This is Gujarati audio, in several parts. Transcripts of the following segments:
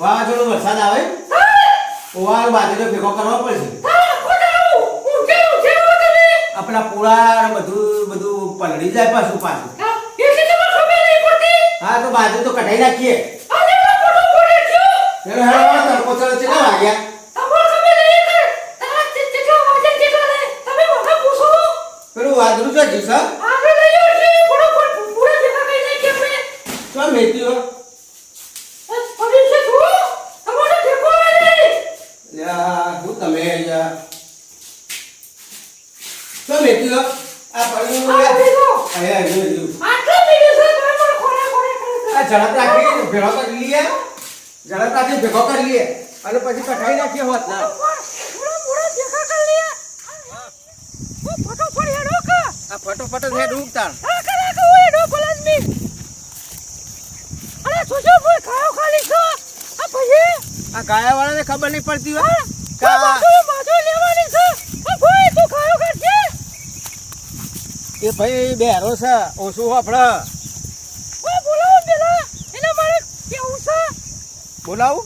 વાવાઝોડું વરસાદ આવે ઓવા બાજરો ભેગો કરવો પડશે આપણા પૂળા બધું બધું પલળી જાય પાછું હા તો બાજુ તો કઢાઈ નાખીએ તડકો ચડે છે વાગ્યા પેલું વાદળું તો જશે તો મેથી હો હું તમે તો મેથી હો આ પડ્યું ઝડપ રાખી ભેગો કરી લઈએ ઝડપ રાખી ભેગો કરી લઈએ અને પછી કઠાઈ નાખીએ હોત ના ફટોફટ હેડ ઉગતા આ ગાયા વાળાને ખબર નહીં પડતી હોય એ ભાઈ બેરો છે ઓછું આપડે બોલાવું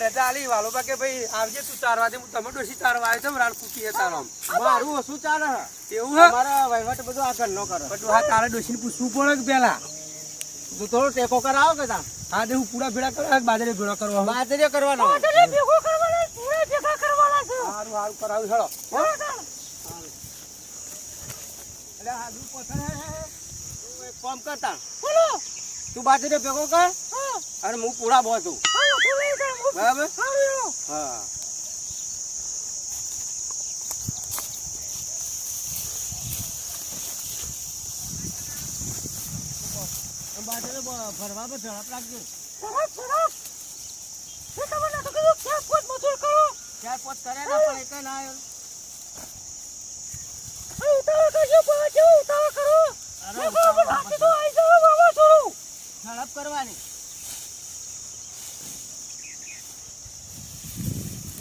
રજા આલી વાલોબા કે ભાઈ આવજે તું 4 વાગે હું તમે ડોસી 4 વાગે છો રાડ કુટી તારો મારું ઓછું ચાલે એવું હે મારા વહીવટ બધું આગળ ન કરો બધું હા તારે ડોસીને પૂછવું પડે કે પેલા તું થોડો ટેકો કરાવો કે તા હા દે હું પૂરા ભેળા કરવા બાજરે ભેળો કરવા બાજરે કરવાનો બાજરે ભેગો કરવાનો પૂરા ભેગા કરવાના છે સારું સારું કરાવી હેડો એટલે આ દુ પથર હે તું એક કામ કરતા બોલો તું બાજરે ભેગો કર અને હું પૂરા બોતું બરાબર હા બાજરે ભરવા પર ઝડપ રાખજો ચાર પોત કરે ના પણ એક ના ઝડપ કરવાની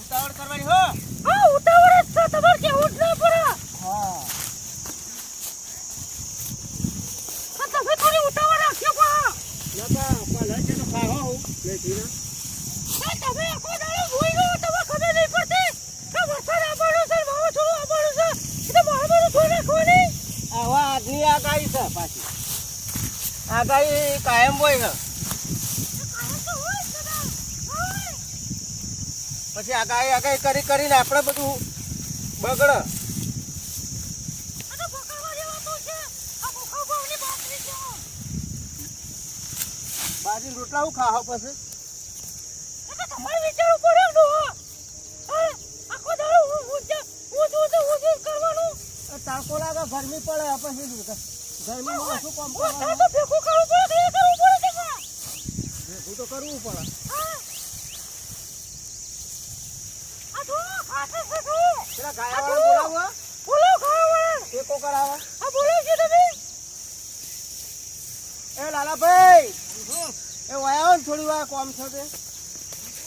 ઉતાવળ કરવાની હો હા ઉતાવળ જ છે તમારે કેવું જ ના પડે હા તમે થોડી ઉતાવળ રાખ્યો પા નકા પાલા છે તો ખાવા હું લેતી ના તમે આખો દાડો ભૂઈ ગયો તમે ખબર નહીં પડતી કે વરસાદ આવવાનો છે વાવાઝોડું આવવાનું છે એટલે મારું થોડે ખોની આવા આજની આગાહી છે પાછી આગાહી કાયમ હોય છે પછી આગાહી કરીને આપણે બધું બગડે બાજી રોટલા હું ખાવા પછી તમારે વિચારવું પડે આખો દાડો ઊંચું કરવાનું તડકો લાગે ગરમી પડે પછી ગરમીમાં શું કામ કરવાનું ભેગું કરવું પડે ભેગું તો કરવું પડે પેલા ગાયાવાળા બોલાવો બોલાવો ગાયાવાળા ટેકો કરાવો આ બોલાવો છો તમે એ લાલાભાઈ એ વાયો ને થોડી વાર કોમ છે તે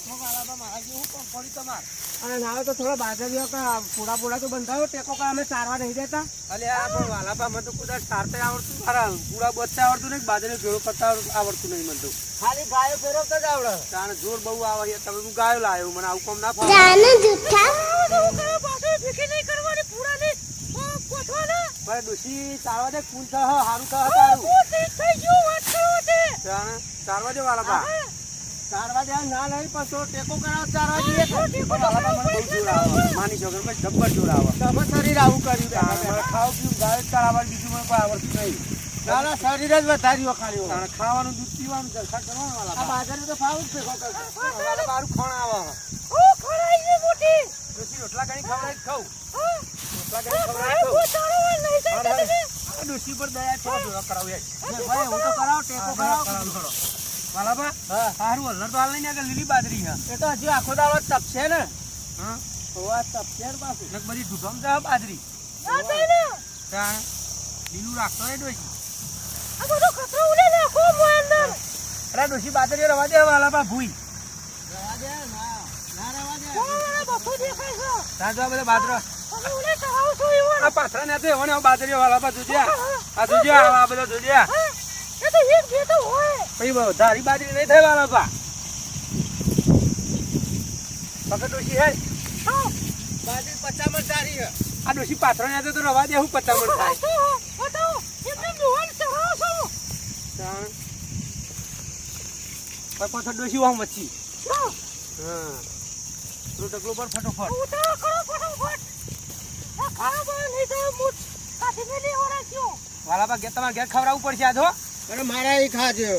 લાલાબા મારા જેવું કોમ પડી તમાર અને નાવે તો થોડો બાજરીઓ કા પૂડા તો બંધાયો ટેકો કા અમે ચારવા નહીં દેતા અલે આ પણ વાલાબા મને તો કુદા ચારતે આવડતું મારા પૂડા બોચતા આવડતું નહીં બાજરી ભેળો કરતા આવડતું નહીં મને તો ખાલી ગાયો ફેરવતા જ આવડે તાણે જોર બહુ આવે છે તમે હું ગાયો લાવ્યો મને આવું કામ ના ફાવે જાને જુઠ્ઠા બાજરી ભેગી નહીં કરવાની પૂડાની કોઠવાના મારે ડોસી ચારવા દે કુલ થા હારું થા તારું થઈ ગયું વાત કરો તે તાણે ચારવા દે વાલાબા ચારવા દે ના લઈ પાછો ટેકો કરાવ ચારવા દે વાલાબા મને બહુ જોર આવે માની છોકર કોઈ જબ્બર જોર આવે તમે શરીર આવું કર્યું ખાવ પીવું ગાય ચારવાનું બીજું મને કોઈ આવડતું નહીં ના શરીર જ વધાર્યો ખાલી ખાવાનું દૂધ પીવાનું જલસા કરવાનું વાલા આ બાજારે તો ફાવું જ ભેગો કરતો વાલા બારું ખણ આવે ઓ ખણાઈ છે મોટી ડોસી રોટલા કણી ખવડાઈ ખાવ રોટલા કણી ખવડાઈ ખાવ આ ડોસી પર દયા થોડો જોવા કરાવ યાર ભાઈ હું તો કરાવ ટેકો કરાવ વાલા બા હા સારું હલર તો હાલ નહીં કે લીલી બાજરી હા એ તો હજી આખો દાડો તપશે ને હા ઓવા તપશે ને પાછું એક બધી ઢુકમ છે બાજરી ના થાય ને કા લીલું રાખતો એ ડોસી આ બધો કચરો ઉડે નાખો મો અંદર અરે ડોશી બાજરીઓ રવા દે વાલા બા ભૂઈ રવા દે ના રવા દે બપો દેખાય છે સાજો આ બધો બાજરો તમે ઓલે ચડાવ છો ઈવન આ પાથરા ને તે ઓને બાજરીઓ વાલા બા જોજે આ જોજે આ બધો જોજે એ તો એક બે તો હોય ભાઈ ધારી બાજરી નહીં થાય વાલા બા પકડ ડોશી હે હા બાજરી 50 મણ તારી છે આ ડોશી પાથરા ને તો રવા દે હું 50 મણ થાય બતાવો એમને દોહન ચડાવ છો પાછળ ડોશી વાહ મચ્છી હા હા તું ટકલો પર ફટોફટ ઉતારો કરો ફટાફટ આ ખાવા નહીં તો મુઠ કાઢી મેલી ઓરા ક્યો વાલા બા તમારે ઘેર ખવડાવવું પડશે આજ હો અરે મારા ઈ ખાજો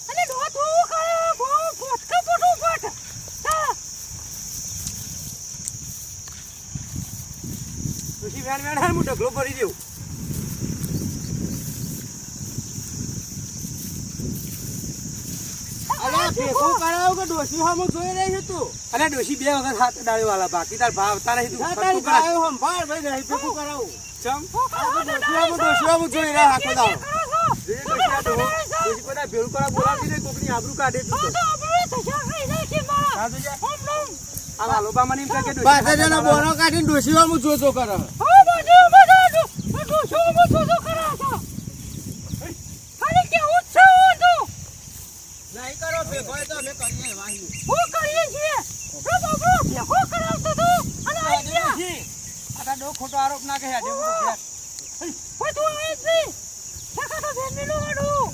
અને દોહ તો કરે બહુ ફટકા ફટાફટ હા ડોશી વેણ વેણ હું ટકલો ભરી દેવું અરે ભેગું કરાવ કે ડોશી હમ જોઈ રહી છે તું અરે ડોશી બે વખત હાથ ડાળે વાલા બાકી તાર ભાવ તારે તું તારી ગાયો સંભાળ ભાઈ નહીં ભેગું કરાવું ચમ ડોશી હમ જોઈ રહ્યા હાથો દાવ જે ડોશી આ ડોશી કોના ભેળું કરા બોલાવી દે કોકની આબરૂ કાઢે તું તો સાધુ જા આ વાલો બા મને એમ કહે કે ડોશી બાજરીનો બોરો કાઢીને ડોશી હમ જોતો કરે હા બાજુ શું કરે છે ખાલી કેવું છે તો નહીં કરો ભેગો તો અમે કરીએ વાહી હું કરીએ છીએ બાબુ ભેગો કરાવતો તો અને આઈ ગયા આ ડો ખોટો આરોપ ના કહે આજે હું તો ઘેર બધું આવે છે સકા તો બેન મેલું વાડું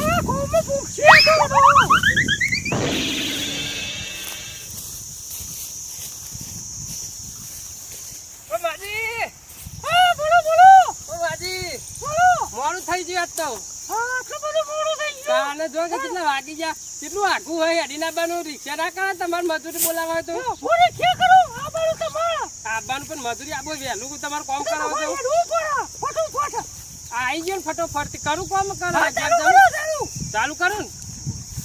આ કોમ પૂછીએ તો ઓ બાજી હા બોલો બોલો ઓ બાજી બોલો મોડું થઈ ગયું આજ તો હા આટલું બધું મોડું થઈ ગયું કાલે જો કે કેટલા વાગી ગયા કેટલું આઘું હોય અડીના બાનું રિક્ષા ના કરે તમારે મજૂરી બોલાવા હોય તો પૂરી કે કરું આ બારું તમારા આબાનું પણ મજૂરી આપો વહેલું તમારું કામ કરાવો તો ફટાફટ આઈ ગયો ને ફટોફટ કરું કામ કરો ચાલુ કરું ને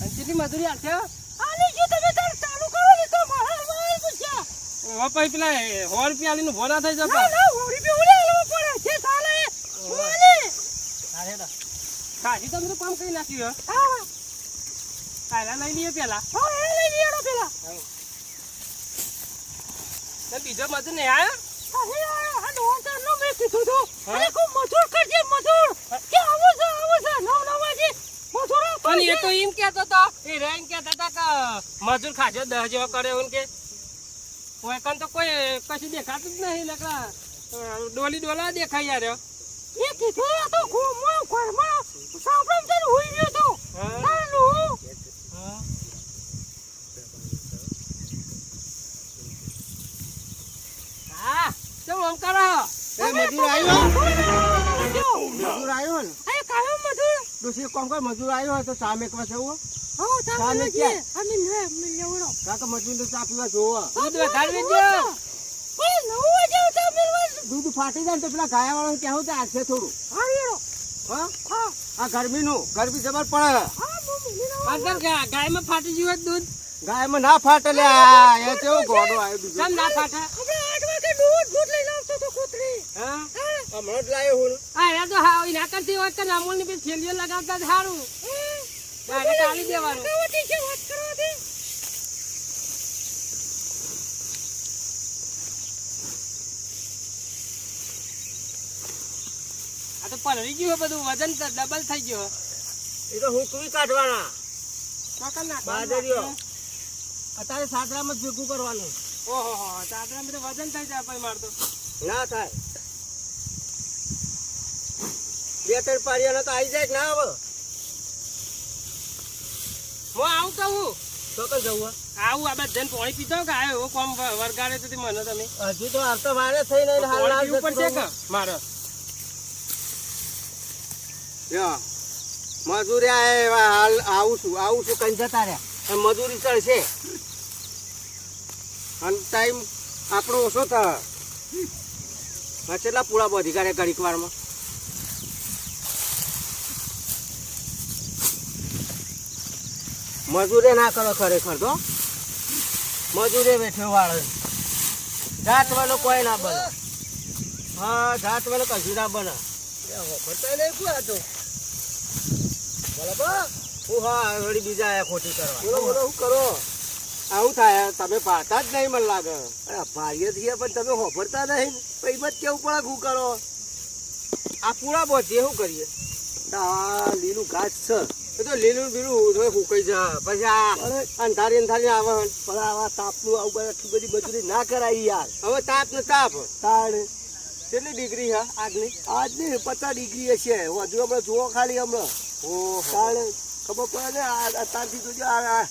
અને કેટલી મજૂરી આવશે આલી જો તમે તાર ચાલુ કરો ને તો મારા મારી પૂછ્યા પછી પેલા 100 રૂપિયા આલીને ભોના થઈ જશે ના હોરી બે ઓલે લેવો પડે છે ચાલે માલી કાજી તમે તો કામ કરી નાખ્યું હા કાયલા લઈ લઈએ પેલા હા એ લઈ લીયો પેલા ને બીજો મજૂર નહીં આવ્યો આ નોંધર નો મે કીધું તો અરે કો મજૂર કરજે મજૂર કે આવો છે 9 વાગે મજૂર પણ એ તો એમ કહેતો તો એ રેન કહેતા હતા કે મજૂર ખાજો 10 જેવો કરે એવું કે ઓય કન તો કોઈ કશું દેખાતું જ નહીં લકા ડોલી ડોલા દેખાઈ યાર એ કીધું આ તો ઘરમાં સાંભળમ છે હોઈ ગયો તો નાનો હા કેમ આમ કરો એ મજૂર આવ્યો આવ્યો મજૂર આવ્યો ને એ કાયો મજૂર ડોશી કોમ કર મજૂર આવ્યો હોય તો ચા મેકવા છે એવું હા તામે કે અમે લેવડો કાકા મજૂર તો ચા પીવા જોવો દૂધ વધારે વેચજો એ 9 વાગે ચા મેલવા દૂધ ફાટી જાય ને તો પેલા ગાયા વાળા કહેવું તો આશે થોડું હારીરો હા હા આ ગરમી જબર પડે હા મમ્મી અંદર ગાયમાં ફાટી ગયું હોત દૂધ ગાયમાં ના ફાટે લે એ કેવો ગોડો આવ્યો બીજો કેમ ના ફાટે આપણે 8 વાગે દૂધ લઈ લાવતો તો કૂતરી હા હમણાં જ લાવ્યો હું હા યા તો હા ના કરતી હોય તો અમૂલની બી થેલીઓ લગાવતા સારું ડાયરેક્ટ આલી દેવાનું કાવતી છે વાત કરવા દે આ તો પલળી ગયું બધું વજન ડબલ થઈ ગયો એ તો હું તું કાઢવાના ચોકન ના બાજરીઓ અત્યારે સાદરામાં જ ભેગું કરવાનું ઓહો હો ચાદરામાં તો વજન થઈ જાય ભાઈ મારતો ના થાય 2-3 પારિયાના તો આવી જાય કે ના આવે હું આવું કહું તો કઈ જવું આવું આ બધાને પાણી પીતો કે આ એવો કોમ વરગાડે તો મને તમે હજી તો આવતો મારે થઈ નહીં હાલ ના પાણી પીવું પડશે કે મારે મજૂરી હાલ આવું છું કઈ જતા રહ્યા મજૂરી ચડશે અને ટાઈમ આપણો ઓછો થાય કેટલા પૂળા બધી કાઢે ઘડીક વારમાં મજૂરે ના કરો ખરેખર તો મજૂરે બેઠો વાળે જાત વાળો કોઈ ના બને. હા, જાત વાળો કશું ના બને. બતાય નહીં શું આ તો બરાબર. હું હા વળી બીજા આયા ખોટી કરવા. બોલો બોલો શું કરો? આવું થાય તમે પાડતા જ નહીં મને લાગે. અરે ભાઈએ થયા પણ તમે હોભરતા નહીં. પછી મત કેવું પડે શું કરો? આ પૂરા બોધીએ શું કરીએ? આ લીલું ઘાસ છે એ તો લીલું બીલું થોડું ફૂંકાઈ જાય. પછી આ અરે અંધારી અંધારી આવે. પણ આવા તાપનું આવું બધું આટલી બધી મજૂરી ના કરાય યાર. હવે તાપ ને તાપ. તાણ કેટલી ડિગ્રી હા આજની? આજ નહીં 50 ડિગ્રી હશે. હજુ હમણાં જુઓ ખાલી હમણાં. ઓહો. તાણ ખબર પડે ને આ તારથી તો જો આ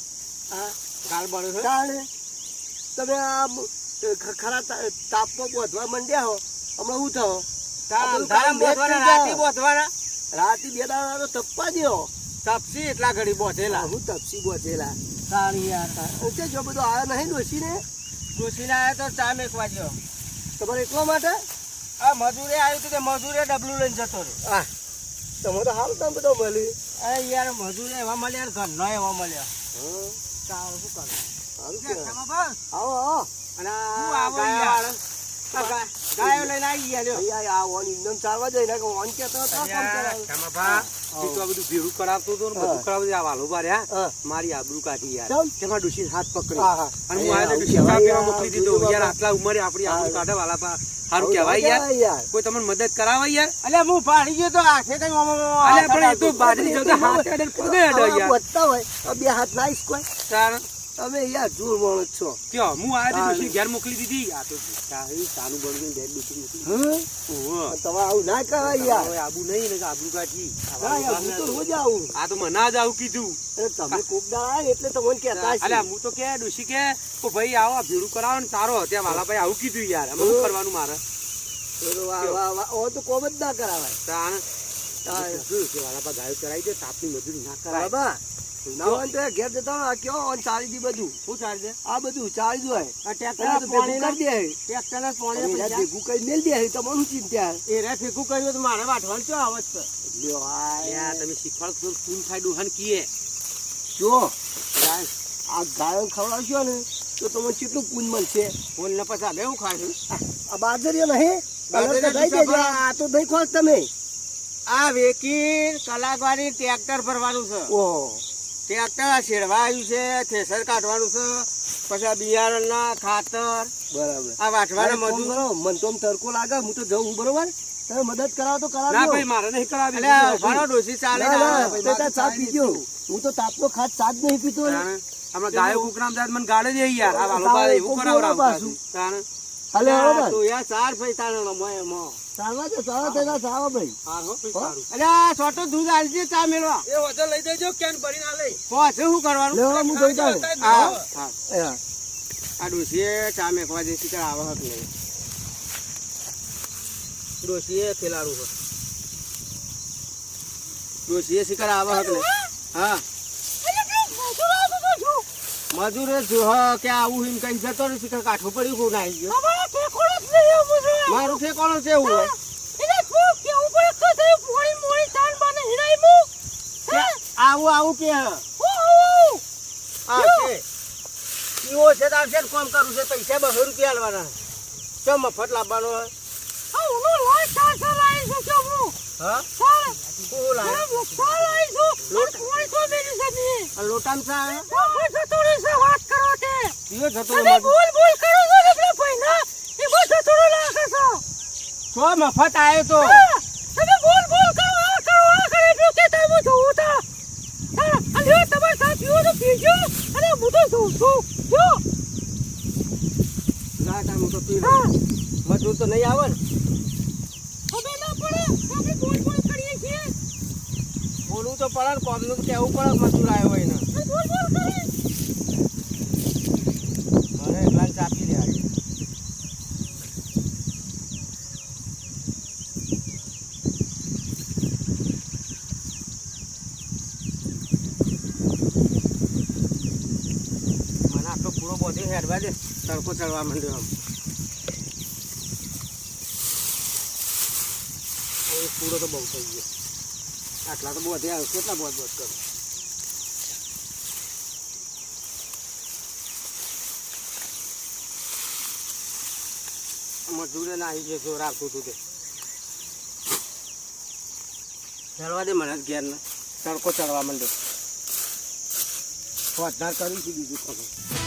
ગાલ બળે છે. તાણ તમે આમ ખરા તાપમાં બોધવા માંડ્યા હો. હમણાં શું થયો? અંધારામાં બોધવાના, રાતે બોધવાના. રાતે 2 દાડા તો તપવા દ્યો. તપસી એટલા ઘડી બોધેલા. હું તપસી બોધેલા. સારી યાર. છે જો બધો આવ્યો નહીં ડોશીને. ડોશીને આવ્યો તો ચા મેકવા ગયો. તમારે એટલા માટે આ મજૂરે આવ્યું હતું તે મજૂરે ડબલું લઈને જતો રહ્યો. આ તમે તો હાલ તમે બધો મળ્યું. અરે યાર મજૂરે એવા મળ્યા, ઘરનો એવા મળ્યા. હા સારું શું કરું? સારું કે કહેવાય. ખામાં બસ. આવો આવો. અને હું આ આવો ગાયો યાર. વાળો. આ ગાયો લઈને આવી ગયા લ્યો. અહીંયા આ ઓન ઇન્દમ ચાલવા જાય ને કે ઓન કેતો હતો કોમ કરાવે. હા. મારી આબરૂ કાઢી યાર. ચમ? તેમાં ડુશી હાથ પકડી હા, હા. અને હું એ આને આવું ડુશી ચા કહેવાય પીવા યાર. મોકલી દીધો. જોજો યાર બાપા. આટલા ઉંમરે આપણી આબરૂ હા. કાઢે વાલા પા. સારું આવું કહેવાય યાર. યાર. કોઈ તમને મદદ કરાવે યાર. અલ્યા હું પાડી ગયો તો હાથે કઈ અલ્યા પણ એ તો બાજરી જતો હાથે અડે પગે અડે આવા યાર. બોધતા હોય તો બે હાથ નાઈશ કોઈ. તાર તમે યાર જોર માણસ છો. કયો હું આયા તો હા. ડુશી ઘેર મોકલી દીધી. આ તો ચાનું બળવું ઘેર ડુશી મોકલી હમ? ઓહો. તમે આવું ના કરાય યાર. હવે આબુ નહીં ને આબરૂ કાઢી. ના યાર હું તો રોજ આવું. આ તો મને જ આવું કીધું. અને તમે કોક દાડા આવે એટલે તમને કહેતા હશે. અલ્યા હું તો કે ડુશી કે ઓ ભાઈ આવો આ ભેડું કરાવો ને તારો ત્યાં વાલા ભાઈ આવું કીધું યાર. અમે શું કરવાનું મારે? વાહ, વાહ, વાહ. ઓ તો કોમ જ ના કરાવાય. તાણ તાણ. શું છે વાલા પા ગાયો ચરાઈ દે તાપની મજૂરી ના કરાય. બાબા ના હોય ને તો ઘેર જતા હોય, આ કેવો હોય ને ચાલી દી બધું. શું ચાલે છે? આ બધું ચાલી જ હોય. આ પેલા ટ્રેક્ટર તો ભેગું કરી દે. ટ્રેક્ટર પોણે તમે યાર ભેગું કરી મેલ દે તો મને ચિંતા. એ રે ફેંકું કર્યું તો મારે વાટવાનું શું આવત છે? લ્યો આ યાર તમે શીખવાડ તો ફૂલ થાય ડુહાન કીએ. જો આ ગાયો ખવડાવશો ને તો તમને કેટલું પૂન મળશે. ફૂલ ને પછી બે હું ખાશું. આ બાજરીઓ નહીં બાજરીઓ કલર કઢાઈ દેજો. આ તો નહીં ખોલ તમે. આ વેકી કલાકવાળી ટ્રેક્ટર ભરવાનું છે. ઓહો ટ્રેક્ટર આ શેડવા આવ્યું છે, થેસર કાઢવાનું છે, પછી આ બિયારણના ખાતર, બરાબર. આ વાટવાના કોમ મજૂર. કરો, મને તો આમ તડકો લાગે હું તો જઉં બરોબર. તમે મદદ કરાવો તો કરાવજો. ના ભાઈ મારે નહીં કરાવી. અલ્યા ઉભારો ડોશી ચાલે ના, ના, ના. તે તાર ચા પીજો. હું તો તાપનો ખાસ ચા જ નહીં પીતો ને. હમણાં ગાયો કુકરામ જાત મને ગાળે જ યાર. આ વાલો પાસે એવું કરાવરાવ પાછું. તાણે હાલે બરોબર. તું યાર ચાર ભાઈ તાણે મોય મો. ચાલવા દે ચાલવા તેના ચાલવા ભાઈ. અલ્યા છોટો દૂધ આલજે ચા મેળવા. એ હોજો લઈ દેજો કેન ભરીને આ લઈ. પહોંચે શું કરવાનું? લેવા હું જઈ જાઉં. હા હા. હા. આ ડોશીએ ચા મેકવા જે શીખર આવે હક નહીં. ડોશીએ ખેલાડું છે. ડોશીએ શીખર આવે હક નહીં. હા મજૂરે જો કે આવું હિમ કઈ જતો ને શીખર કાઠું પડ્યું કોણ આવી ગયો. મારું ઠેકોણું છે એવું હોય. આવું આવું કે હા છે પીવો છે તો આવશે ને કામ કરવું છે પૈસા 200 રૂપિયા આલવાના. ચમ મફત લાવવાનો હોય. હા શું લાવે? આ લોટામાં ચા આવે? પીવો જતો તો મફત આવ્યો તો. ના કામ તો પી લો. મજૂર તો નહીં આવે ને. બોલવું તો પડે ને કોમનું કેવું પડે મજૂર આવ્યો હોય ને. મને એટલા ચા પી લે. મને આટલો પૂરો બધો હેડવા દે તડકો ચડવા માંડ્યો આમ. પૂરો તો બહુ થઈ ગયો. આટલા તો બધે આવ્યો. કેટલા બોધ બોધ કરો? મજૂરે નાહી ગયો જોર આવતું હતું તે ચડવા દે મને ઘેર ને તડકો ચડવા માંડ્યો વધાર કર્યું છે બીજું ખરું